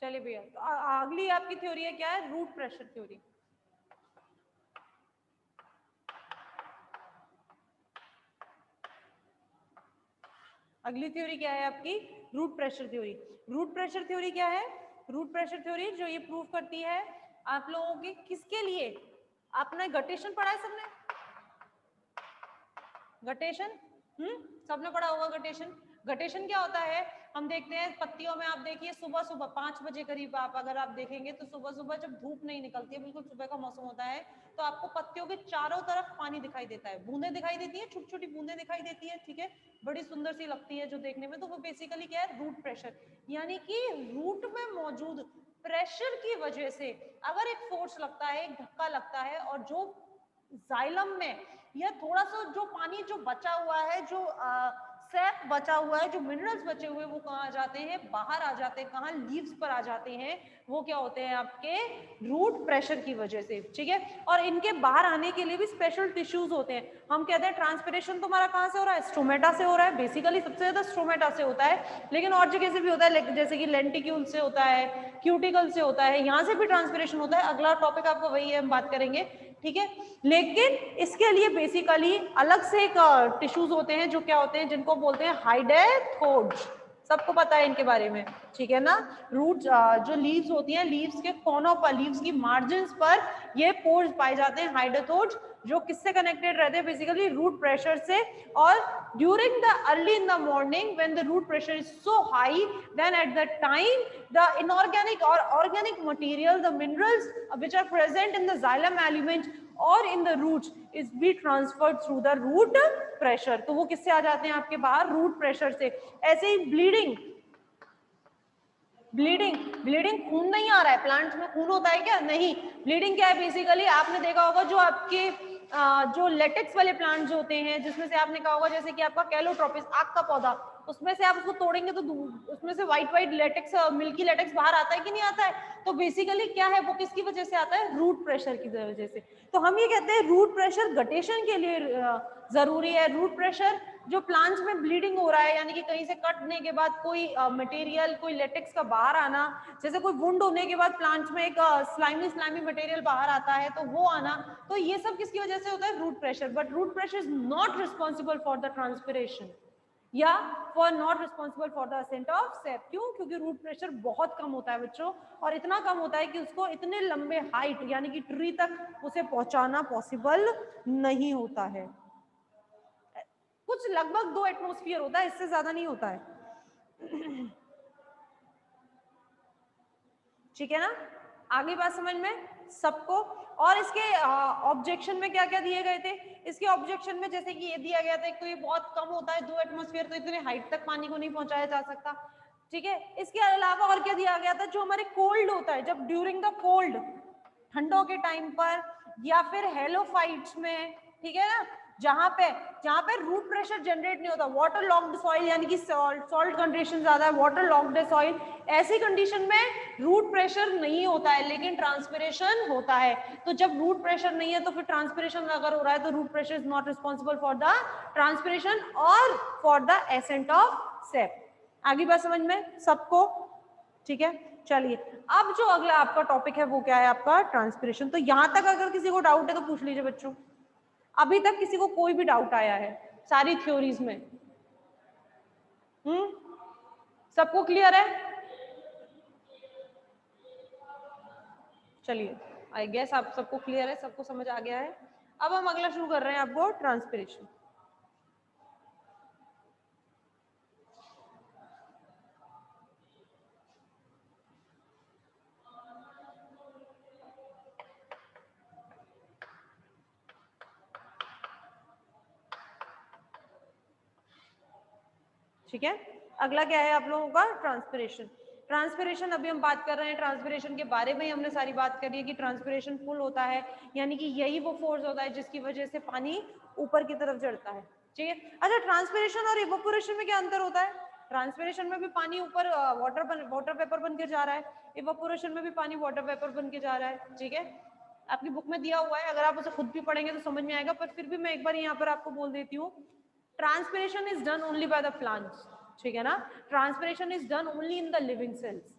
चलिए भैया, तो अगली आपकी थ्योरी है क्या है, रूट प्रेशर थ्योरी। अगली थ्योरी क्या है आपकी, root pressure theory. Root pressure theory क्या है, रूट प्रेशर थ्योरी जो ये प्रूव करती है आप लोगों के किसके लिए, आपने गटेशन पढ़ा है सबने, गटेशन, सबने पढ़ा होगा गटेशन। गटेशन क्या होता है, हम देखते हैं पत्तियों में, आप देखिए सुबह सुबह 5 बजे करीब आप अगर आप देखेंगे तो सुबह सुबह जब धूप नहीं निकलती है, बिल्कुल सुबह का मौसम होता है, तो आपको पत्तियों के चारों तरफ पानी दिखाई देता है, बूंदें दिखाई देती है, छोटी छोटी बूंदें दिखाई देती है, ठीक है, बड़ी सुंदर सी लगती है जो देखने में, तो वो बेसिकली क्या है, रूट प्रेशर, यानी कि रूट में मौजूद प्रेशर की वजह से अगर एक फोर्स लगता है, एक धक्का लगता है, और जो जाइलम में या थोड़ा सा जो पानी जो बचा हुआ है, जो सैप बचा हुआ है, जो मिनरल्स बचे हुए वो कहाँ आ जाते हैं, बाहर आ जाते हैं, कहाँ, लीव्स पर आ जाते हैं, वो क्या होते हैं आपके रूट प्रेशर की वजह से, ठीक है। और इनके बाहर आने के लिए भी स्पेशल टिश्यूज होते हैं। हम कहते हैं ट्रांसपिरेशन तुम्हारा कहाँ से हो रहा है, स्ट्रोमेटा से हो रहा है, बेसिकली सबसे ज्यादा स्ट्रोमेटा से होता है, लेकिन और जगह से भी होता है, जैसे कि लेंटिक्यूल से होता है, क्यूटिकल से होता है, यहाँ से भी ट्रांसपिरेशन होता है। अगला टॉपिक आपको वही है, हम बात करेंगे, ठीक है। लेकिन इसके लिए बेसिकली अलग से एक टिश्यूज होते हैं जो क्या होते हैं, जिनको बोलते हैं हाइडेथोड्स, सबको पता है इनके बारे में, ठीक है ना। रूट जो लीव्स होती हैं, लीव्स के कोनों पर, लीव्स की मार्जिन्स पर ये पोर्स पाए जाते हैं, हाइडेथोड्स, जो किससे कनेक्टेड रहते हैं, बेसिकली रूट प्रेशर से। और during the early in the morning when the root pressure is so high, then at the time the inorganic or organic material, the minerals which are present in the xylem element or in the roots is be transferred through the root pressure। तो वो किससे आ जाते हैं आपके बाहर, root pressure से। ऐसे ही bleeding, bleeding, bleeding खून नहीं आ रहा है, प्लांट्स में खून होता है क्या, नहीं। ब्लीडिंग क्या है, बेसिकली आपने देखा होगा जो आपके जो लेटेक्स वाले प्लांट्स होते हैं, जिसमें से आपने कहा होगा जैसे कि आपका कैलोट्रोपिस, आग का पौधा, उसमें से आप उसको तोड़ेंगे तो उसमें से white white latex, milky latex बाहर आता है कि नहीं आता है। तो बेसिकली क्या है, वो किसकी वजह से आता है, रूट प्रेशर की वजह से। तो हम ये कहते हैं रूट प्रेशर गटेशन के लिए जरूरी है। रूट प्रेशर जो प्लांट्स में ब्लीडिंग हो रहा है, यानी कि कहीं से कटने के बाद कोई मटेरियल, कोई लेटेक्स का बाहर आना, जैसे कोई वुंड होने के बाद प्लांट्स में एक स्लाइमी स्लाइमी मटेरियल बाहर आता है, तो वो आना, तो ये सब किसकी वजह से होता है, root pressure. But root pressure is not responsible for the transpiration या for not responsible for the ascent of sap. क्यों, क्योंकि रूट प्रेशर बहुत कम होता है बच्चों, और इतना कम होता है कि उसको इतने लंबे हाइट यानी कि ट्री तक उसे पहुंचाना पॉसिबल नहीं होता है। कुछ लगभग 2 एटमॉस्फेयर होता है, इससे ज्यादा नहीं होता है, ठीक है ना। आगे बात समझ में सबको। और इसके ऑब्जेक्शन में क्या क्या दिए गए थे, इसके ऑब्जेक्शन में जैसे कि ये दिया गया था, तो ये बहुत कम होता है 2 एटमॉस्फेयर, तो इतने हाइट तक पानी को नहीं पहुंचाया जा सकता, ठीक है। इसके अलावा और क्या दिया गया था, जो हमारे कोल्ड होता है, जब ड्यूरिंग द कोल्ड, ठंडों के टाइम पर, या फिर हेलोफाइट्स में, ठीक है ना, जहां पे रूट प्रेशर जनरेट नहीं होता, वाटर लॉक्ड सॉइल, यानी कि सॉल्ट कंडीशन ज्यादा है, वाटर लॉक्ड है सॉइल, ऐसी कंडीशन में रूट प्रेशर नहीं होता है, लेकिन ट्रांसपिरेशन होता है। तो जब रूट प्रेशर नहीं है तो फिर ट्रांसपिरेशन अगर हो रहा है तो root pressure is not responsible for the transpiration और for the ascent of sap. आगे बात समझ में सबको, ठीक है। चलिए, अब जो अगला आपका टॉपिक है वो क्या है आपका, ट्रांसपिरेशन। तो यहां तक अगर किसी को डाउट है तो पूछ लीजिए बच्चों, अभी तक किसी को कोई भी डाउट आया है सारी थ्योरीज में, सबको क्लियर है। चलिए, आई गेस आप सबको क्लियर है, सबको समझ आ गया है। अब हम अगला शुरू कर रहे हैं आपको, ट्रांसपिरेशन। ठीक है, अगला क्या है आप लोगों का, ट्रांसपिरेशन। ट्रांसपिरेशन अभी हम बात कर रहे हैं, ट्रांसपिरेशन के बारे में हमने सारी बात करी है कि ट्रांसपिरेशन फुल होता है, यानी कि यही वो फोर्स होता है जिसकी वजह से पानी ऊपर की तरफ चढ़ता है, ठीक है। अच्छा, ट्रांसपिरेशन और इवेपोरेशन में क्या अंतर होता है, ट्रांसपिरेशन में भी पानी ऊपर वाटर वेपर बन के जा रहा है, इवेपोरेशन में भी पानी वाटर वेपर बन के जा रहा है, ठीक है। आपकी बुक में दिया हुआ है, अगर आप उसे खुद भी पढ़ेंगे तो समझ में आएगा, पर फिर भी मैं एक बार यहाँ पर आपको बोल देती हूँ, transpiration is done only by the plants, ठीक है ना। Transpiration is done only in the living cells,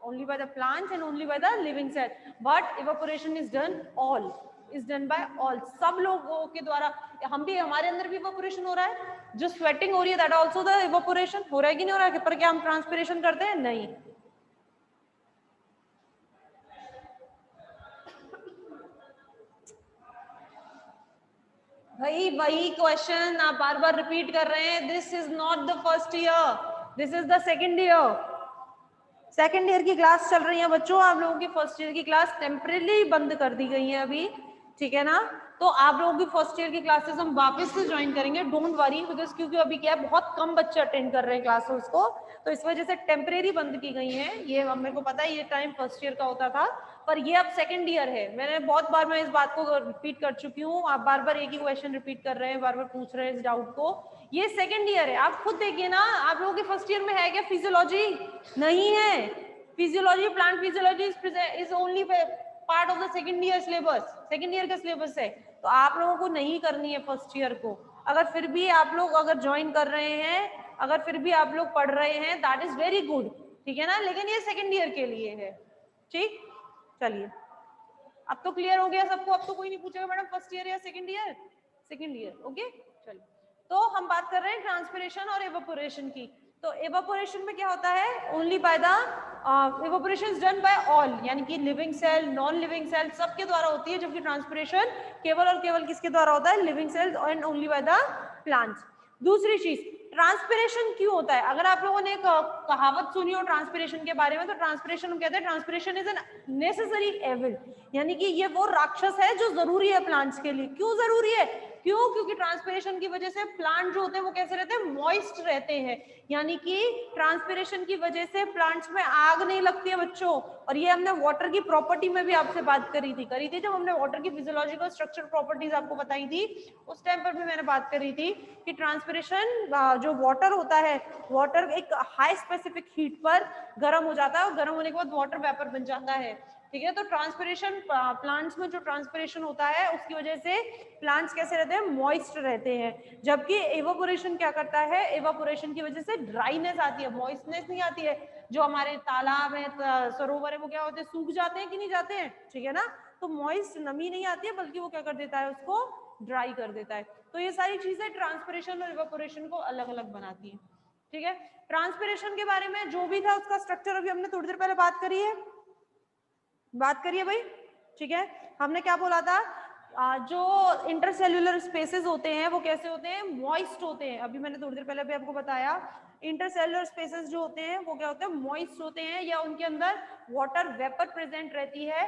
only by the plants and only by the living cell, but evaporation is done all, is done by all, सब लोगों के द्वारा। हम भी, हमारे अंदर भी evaporation हो रहा है, जो sweating हो रही है that also the evaporation हो रहा है कि नहीं हो रहा है, पर क्या हम transpiration करते हैं? नहीं। भाई वही क्वेश्चन आप बार बार रिपीट कर रहे हैं, this is not the first year, this is the second year. Second year की क्लास चल रही है बच्चों, आप लोगों की फर्स्ट ईयर की क्लास टेम्परेली बंद कर दी गई है अभी, ठीक है ना। तो आप लोगों की फर्स्ट ईयर की क्लासेस हम वापस से ज्वाइन करेंगे, डोंट वरी, बिकॉज क्योंकि अभी क्या है, बहुत कम बच्चे अटेंड कर रहे हैं क्लासेस को, तो इस वजह से टेम्परेरी बंद की गई हैं। ये मेरे को पता है ये टाइम फर्स्ट ईयर का होता था, पर ये अब सेकंड ईयर है। मैंने बहुत बार मैं इस बात को रिपीट कर चुकी हूँ, आप बार बार एक ही क्वेश्चन रिपीट कर रहे हैं, बार बार पूछ रहे हैं इस डाउट को। ये सेकंड ईयर है, आप खुद देखिए ना, आप लोगों के फर्स्ट ईयर में है क्या फिजियोलॉजी? नहीं है। Physiology, plant physiology is only part of the second year syllabus, second year का सिलेबस है, तो आप लोगों को नहीं करनी है फर्स्ट ईयर को। अगर फिर भी आप लोग अगर ज्वाइन कर रहे हैं, अगर फिर भी आप लोग पढ़ रहे हैं, दैट इज वेरी गुड, ठीक है ना, लेकिन ये सेकंड ईयर के लिए है, ठीक। चलिए, अब तो क्लियर हो गया सबको, अब तो कोई नहीं पूछेगा मैडम फर्स्ट ईयर या second year, second year, okay. चलिए, तो हम बात कर रहे हैं ट्रांसपिरेशन और एवापोरेशन की। तो एवापोरेशन में क्या होता है, only by the evaporation is done by all, यानी कि living cell, non living cell, सबके द्वारा होती है, जबकि ट्रांसपिरेशन केवल और केवल किसके द्वारा होता है, living cells and only by the plants. दूसरी चीज, ट्रांसपिरेशन क्यों होता है? अगर आप लोगों ने एक कहावत सुनी हो ट्रांसपिरेशन के बारे में, तो ट्रांसपिरेशन हम कहते हैं transpiration is an necessary evil, यानी कि ये वो राक्षस है जो जरूरी है प्लांट्स के लिए। क्यों जरूरी है? क्यों? क्योंकि ट्रांसपिरेशन की वजह से प्लांट जो होते हैं वो कैसे रहते हैं, मॉइस्ट रहते हैं, यानी कि ट्रांसपिरेशन की वजह से प्लांट्स में आग नहीं लगती है बच्चों। और ये हमने वाटर की प्रॉपर्टी में भी आपसे बात करी थी जब हमने वाटर की फिजियोलॉजिकल स्ट्रक्चर प्रॉपर्टीज आपको बताई थी, उस टाइम पर भी मैंने बात करी थी कि ट्रांसपिरेशन जो वाटर होता है, वाटर एक हाई स्पेसिफिक हीट पर गर्म हो जाता है और गर्म होने के बाद वाटर वेपर बन जाता है, ठीक है। तो ट्रांसपिरेशन, प्लांट्स में जो ट्रांसपिरेशन होता है उसकी वजह से प्लांट्स कैसे रहते हैं, मॉइस्ट रहते हैं। जबकि एवापोरेशन क्या करता है, एवापोरेशन की वजह से ड्राइनेस आती है, मॉइस्टनेस नहीं आती है। जो हमारे तालाब है, सरोवर है, वो क्या होते हैं, सूख जाते हैं कि नहीं जाते हैं, ठीक है ना। तो मॉइस्ट, नमी नहीं आती है, बल्कि वो क्या कर देता है, उसको ड्राई कर देता है। तो ये सारी चीजें ट्रांसपिरेशन और एवापोरेशन को अलग अलग बनाती है, ठीक है। ट्रांसपिरेशन के बारे में जो भी था उसका स्ट्रक्चर अभी हमने थोड़ी देर पहले बात करी है भाई, ठीक है। हमने क्या बोला था, जो इंटरसेल्यूलर स्पेसेस होते हैं वो कैसे होते हैं, मॉइस्ट होते हैं। अभी मैंने थोड़ी देर पहले भी आपको बताया, इंटरसेल्यूलर स्पेसेस जो होते हैं वो क्या होते हैं, मॉइस्ट होते हैं, या उनके अंदर वाटर वेपर प्रेजेंट रहती है।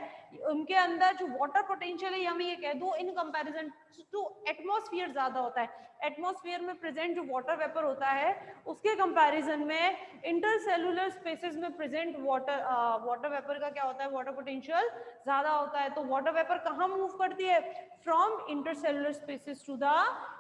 उनके अंदर जो वाटर पोटेंशियल है, या मैं ये कह दूं, इन कंपैरिजन टू एटमॉस्फेयर ज्यादा होता है। एटमॉस्फेयर में प्रेजेंट जो वाटर वेपर होता है उसके कंपैरिजन में इंटरसेल्यूलर स्पेसेस में प्रेजेंट वाटर वेपर का क्या होता है, वाटर पोटेंशियल ज्यादा होता है। तो वाटर वेपर कहाँ मूव करती है, from intercellular spaces to the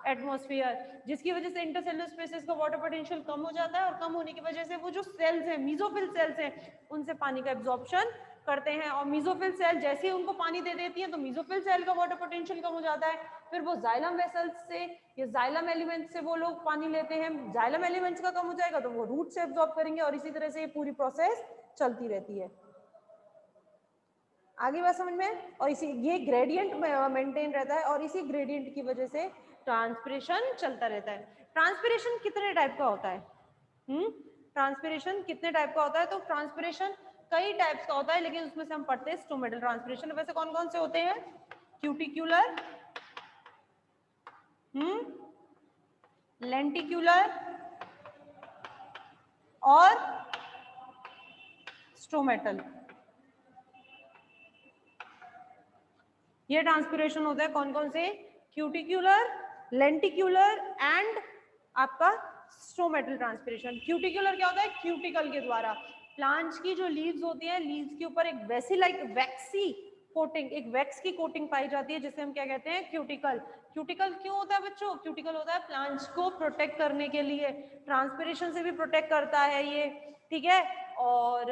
atmosphere, जिसकी वजह से इंटरसेल्यूलर स्पेसेस का वाटर पोटेंशियल कम हो जाता है, और कम होने की वजह से वो जो सेल्स हैं, मीजोफिल सेल्स हैं, उनसे पानी का एब्जॉर्प्शन करते हैं। और मीजोफिल सेल जैसे ही उनको पानी दे देती है, तो मीजोफिल सेल का वाटर पोटेंशियल कम हो जाता है। फिर वो जाइलम वेसल्स से या जाइलम एलिमेंट से वो लोग पानी लेते हैं, जाइलम एलिमेंट्स का कम हो जाएगा तो वो रूट से एब्जॉर्ब करेंगे, और इसी तरह से ये पूरी प्रोसेस चलती रहती है। आगे बात समझ में? और इसी ये ग्रेडियंट मेंटेन रहता है, और इसी ग्रेडियंट की वजह से ट्रांसपिरेशन चलता रहता है। ट्रांसपिरेशन कितने टाइप का होता है? ट्रांसपिरेशन कितने टाइप का होता है? तो ट्रांसपिरेशन कई टाइप्स का होता है, लेकिन उसमें से हम पढ़ते हैं स्टोमेटल ट्रांसपिरेशन। वैसे कौन कौन से होते हैं? क्यूटिक्यूलर, लेंटिक्यूलर और स्टोमेटल, ये ट्रांसपिरेशन होता है। कौन कौन से? क्यूटिक्यूलर, लेंटिक्यूलर एंड आपका स्टोमेटल ट्रांसपिरेशन। क्यूटिक्यूलर क्या होता है? क्यूटिकल के द्वारा प्लांट्स की जो लीव्स होती है, लीव्स के ऊपर एक वैसी लाइक वैक्सी कोटिंग, एक वैक्स की कोटिंग पाई जाती है, जिसे हम क्या कहते हैं? क्यूटिकल। क्यूटिकल क्यों होता है बच्चों? क्यूटिकल होता है प्लांट्स को प्रोटेक्ट करने के लिए, ट्रांसपिरेशन से भी प्रोटेक्ट करता है ये, ठीक है, और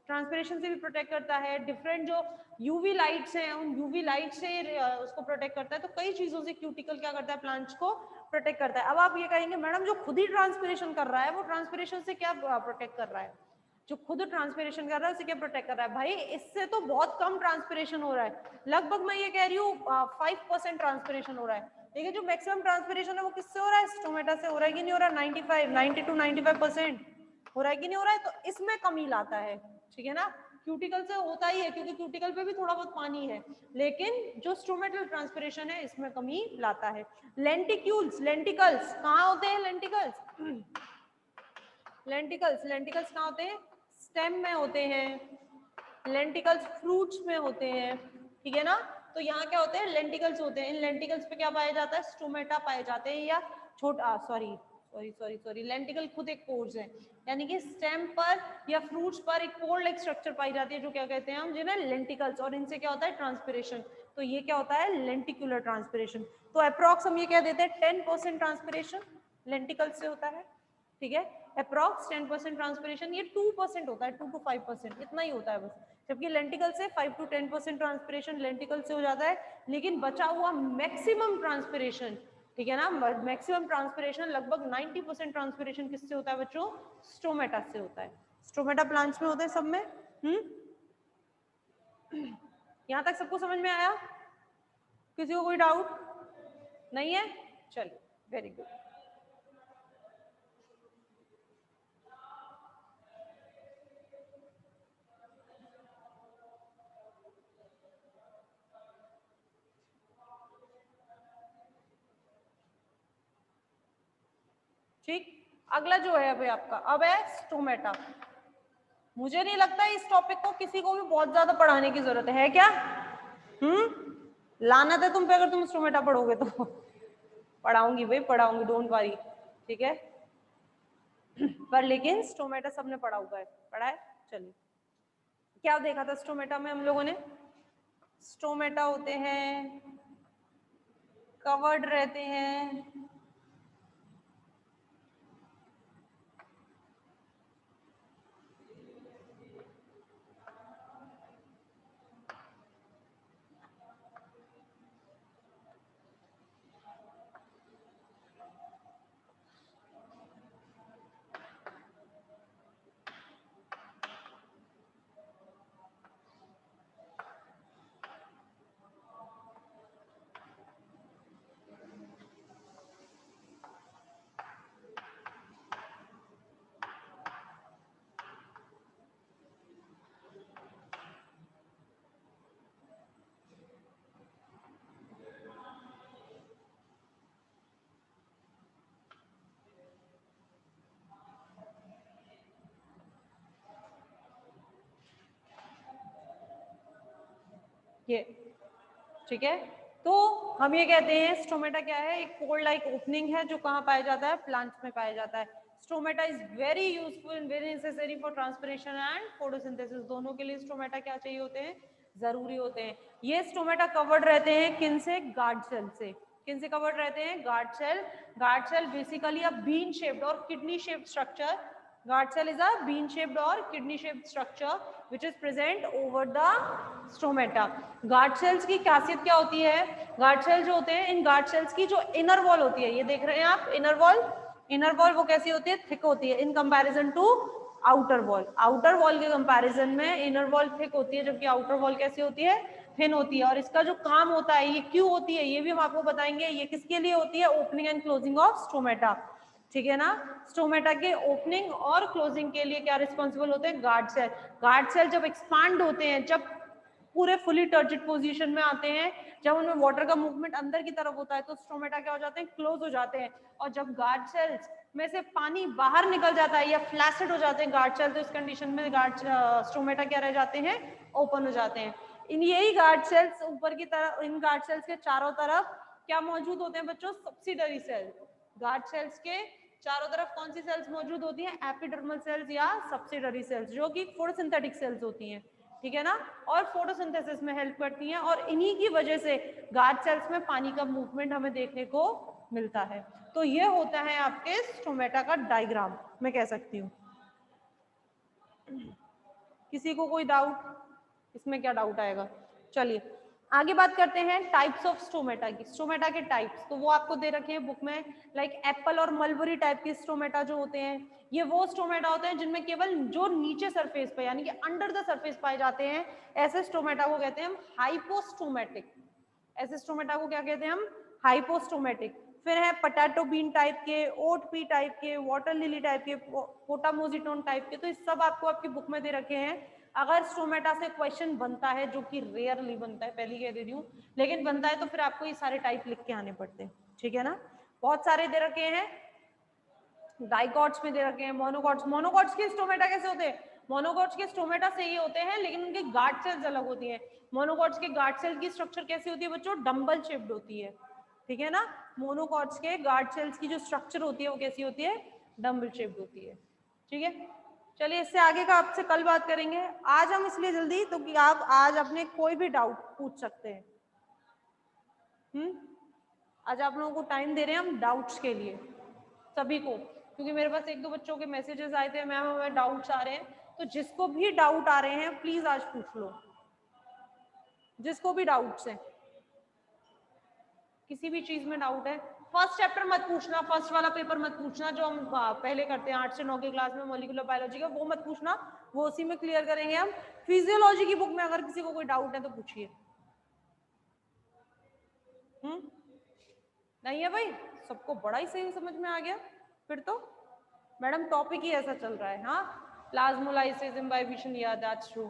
ट्रांसपिरेशन से भी प्रोटेक्ट करता है। डिफरेंट जो यूवी लाइट्स हैं, उन यूवी लाइट से उसको प्रोटेक्ट करता है। तो कई चीजों से क्यूटिकल क्या करता है? प्लांट्स को प्रोटेक्ट करता है। अब आप ये कहेंगे मैडम जो खुद ही ट्रांसपिरेशन कर रहा है वो ट्रांसपिरेशन से क्या प्रोटेक्ट कर रहा है? जो खुद ट्रांसपिरेशन कर रहा है उसे क्या प्रोटेक्ट कर रहा है? भाई इससे तो बहुत कम ट्रांसपिरेशन हो रहा है, लगभग मैं ये कह रही हूँ 5% ट्रांसपिरेशन हो रहा है, लेकिन जो मैक्सिमम ट्रांसपिरेशन है वो किससे हो रहा है? स्टोमेटा से हो रहा है कि नहीं हो रहा है? 90 to 95% हो रहा है कि नहीं हो रहा है? तो इसमें कमी लाता है, ठीक है ना। क्यूटिकल से होता ही है क्योंकि क्यूटिकल पे भी थोड़ा बहुत पानी है, लेकिन जो स्टोमेटल ट्रांसपिरेशन है इसमें कमी लाता है। लेंटिक्यूल्स, लेंटिकल्स कहाँ होते हैं? लेंटिकल्स लेंटिकल्स कहाँ होते हैं? स्टेम में होते हैं। लेंटिकल्स फ्रूट्स में होते हैं, ठीक है ना। तो यहाँ क्या होते हैं? लेंटिकल्स होते हैं। इन लेंटिकल्स पे क्या पाया जाता है? स्टोमेटा पाए जाते हैं, या छोटा सॉरी लेंटिकल खुद एक पोर्स है, यानी कि स्टेम पर या फ्रूट्स पर एक पोर लाइक स्ट्रक्चर पाई जाती है, जो क्या कहते हैं हम? जिन्हें लेंटिकल्स, और इनसे क्या होता है? ट्रांसपिरेशन। तो ये क्या होता है? Lenticular transpiration. तो अप्रॉक्स हम ये क्या देते हैं? 10% ट्रांसपिरेशन लेंटिकल्स से होता है, ठीक है। अप्रॉक्स 10% ट्रांसपिरेशन, ये 2% होता है, 2 to 5% इतना ही होता है बस, जबकि लेंटिकल से 5 to 10% ट्रांसपिरेशन लेंटिकल से हो जाता है। लेकिन बचा हुआ मैक्सिमम ट्रांसपिरेशन, ठीक है ना, मैक्सिमम ट्रांसपिरेशन लगभग 90% ट्रांसपिरेशन किससे होता है बच्चों? स्टोमेटा से होता है। स्टोमेटा प्लांट्स में होते हैं सब में। यहाँ तक सबको समझ में आया? किसी को कोई डाउट नहीं है? चलिए, वेरी गुड। ठीक, अगला जो है अभी आपका अब है स्टोमेटा। मुझे नहीं लगता इस टॉपिक को किसी को भी बहुत ज्यादा पढ़ाने की जरूरत है क्या? लानत है तुम पे अगर तुम स्टोमेटा पढ़ोगे तो। पढ़ाऊंगी भाई, पढ़ाऊंगी, डोंट वरी, ठीक है। पर लेकिन स्टोमेटा सबने पढ़ा हुआ है, पढ़ा है। चलिए, क्या देखा था स्टोमेटा में हम लोगों ने? स्टोमेटा होते हैं, कवर्ड रहते हैं, ये, ठीक है। तो हम ये कहते हैं स्टोमेटा क्या है? एक पोर लाइक ओपनिंग है जो कहाँ पाया जाता है? प्लांट्स में पाया जाता है। Stomata is very useful and very necessary for transpiration and photosynthesis, दोनों के लिए स्टोमेटा क्या चाहिए होते हैं? जरूरी होते हैं। ये स्टोमेटा कवर्ड रहते हैं किन से? गार्ड सेल से। किन से कवर्ड रहते हैं? Guard cell. Guard cell basically a bean shaped और kidney shaped structure. Guard cell is a bean shaped or kidney shaped structure which is present over the stomata. Guard cells की खासियत क्या होती है? Guard cells जो होते हैं, इन guard cells की जो inner wall होती है, ये देख रहे हैं आप inner wall, inner wall वो कैसी होती है? thick होती है in comparison to outer wall. outer wall के comparison में inner wall thick होती है, जबकि outer wall कैसी होती है? thin होती है। और इसका जो काम होता है, ये क्यों होती है ये भी हम आपको बताएंगे। ये किसके लिए होती है? Opening and closing of stomata, ठीक है ना। स्टोमेटा के ओपनिंग और क्लोजिंग के लिए क्या रिस्पॉन्सिबल होते हैं? Guard cell. गार्ड सेल जब एक्सपांड होते हैं, जब पूरे फुली टर्जिड पोजीशन में आते हैं, जब उनमें वाटर का मूवमेंट अंदर की तरफ होता है, तो स्टोमेटा क्या हो जाते हैं? क्लोज हो जाते हैं। और जब गार्ड सेल्स में से पानी बाहर निकल जाता है या फ्लैसिड हो जाते हैं गार्ड सेल, तो इस कंडीशन में गार्ड स्टोमेटा क्या रह जाते हैं? ओपन हो जाते हैं। इन यही गार्ड सेल्स ऊपर की तरफ, इन गार्ड सेल्स के चारों तरफ क्या मौजूद होते हैं बच्चों? Subsidiary cell. गार्ड सेल्स के चारों तरफ कौन सी सेल्स मौजूद होती हैं? एपिडर्मल सेल्स या सब्सिडरी सेल्स, जो कि फोटोसिंथेटिक सेल्स होती हैं, ठीक है ना, और फोटोसिंथेसिस में हेल्प करती हैं। और इन्हीं की वजह से गार्ड सेल्स में पानी का मूवमेंट हमें देखने को मिलता है। तो ये होता है आपके स्टोमेटा का डायग्राम, मैं कह सकती हूँ। किसी को कोई डाउट? इसमें क्या डाउट आएगा? चलिए, आगे बात करते हैं टाइप्स ऑफ स्टोमेटा की, स्टोमेटा के टाइप्स। तो वो आपको दे रखे हैं बुक में, लाइक एप्पल और मलबरी टाइप के स्टोमेटा जो होते हैं, ये वो स्टोमेटा होते हैं जिनमें केवल जो नीचे सरफेस पे यानी कि अंडर द सरफेस पाए जाते हैं, ऐसे स्टोमेटा को कहते हैं हम हाइपोस्टोमेटिक। ऐसे स्टोमेटा को क्या कहते हैं हम? हाइपोस्टोमेटिक। फिर है पोटैटो बीन टाइप के, ओट पी टाइप के, वाटर लिली टाइप के, पोटामोजिटोन टाइप के। तो इस सब आपको आपकी बुक में दे रखे हैं। अगर स्टोमेटा से क्वेश्चन बनता है, जो कि रेयरली बनता है, पहली कह दे रही हूँ, लेकिन बनता है तो फिर आपको ये सारे टाइप लिख के आने पड़ते हैं, ठीक है ना। बहुत सारे दे रखे हैं, डाइकॉट्स में दे रखे हैं, मोनोकॉट्स। मोनोकॉट्स के स्टोमेटा कैसे होते हैं? मोनोकॉट्स के स्टोमेटा से ही होते हैं, लेकिन उनके गार्ड सेल्स अलग होती हैं। मोनोकॉट्स के गार्ड सेल की स्ट्रक्चर कैसी होती है बच्चों? डम्बल शेप्ड होती है, ठीक है ना। मोनोकॉट्स के गार्ड सेल्स की जो स्ट्रक्चर होती है वो कैसी होती है? डम्बल शेप्ड होती है, ठीक है। चलिए इससे आगे का आपसे कल बात करेंगे। आज हम इसलिए जल्दी तो कि आप आज अपने कोई भी डाउट पूछ सकते हैं। आज आप लोगों को टाइम दे रहे हैं हम डाउट्स के लिए, सभी को, क्योंकि मेरे पास एक दो बच्चों के मैसेजेस आए थे, मैम हमें डाउट्स आ रहे हैं। तो जिसको भी डाउट आ रहे हैं प्लीज आज पूछ लो, जिसको भी डाउट्स है, किसी भी चीज में डाउट है। फर्स्ट चैप्टर मत पूछना, फर्स्ट वाला पेपर मत पूछना जो हम पहले करते हैं 8 से 9 की क्लास में मॉलिक्यूलर बायोलॉजी का, वो मत पूछना, वो उसी में क्लियर करेंगे हम। फिजियोलॉजी की बुक में अगर किसी को कोई डाउट है तो पूछिए। नहीं है भाई, सबको बड़ा ही सही समझ में आ गया फिर तो। मैडम टॉपिक ही ऐसा चल रहा है, हाँ, प्लाज्मोलाइसिस इम्बाइबिशन, या दैट्स ट्रू,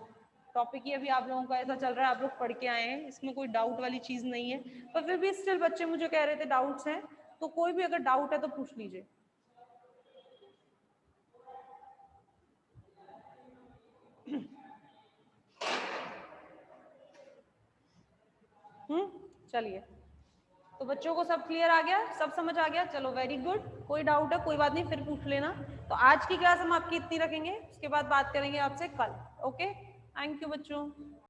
टॉपिक ही अभी आप लोगों का ऐसा चल रहा है, आप लोग पढ़ के आए हैं, इसमें कोई डाउट वाली चीज नहीं है। पर फिर भी स्टिल बच्चे मुझे कह रहे थे डाउट्स हैं, तो कोई भी अगर डाउट है तो पूछ लीजिए। चलिए, तो बच्चों को सब क्लियर आ गया, सब समझ आ गया, चलो वेरी गुड। कोई डाउट है कोई बात नहीं, फिर पूछ लेना। तो आज की क्लास हम आपकी इतनी रखेंगे, उसके बाद बात करेंगे आपसे कल। ओके, थैंक यू बच्चों।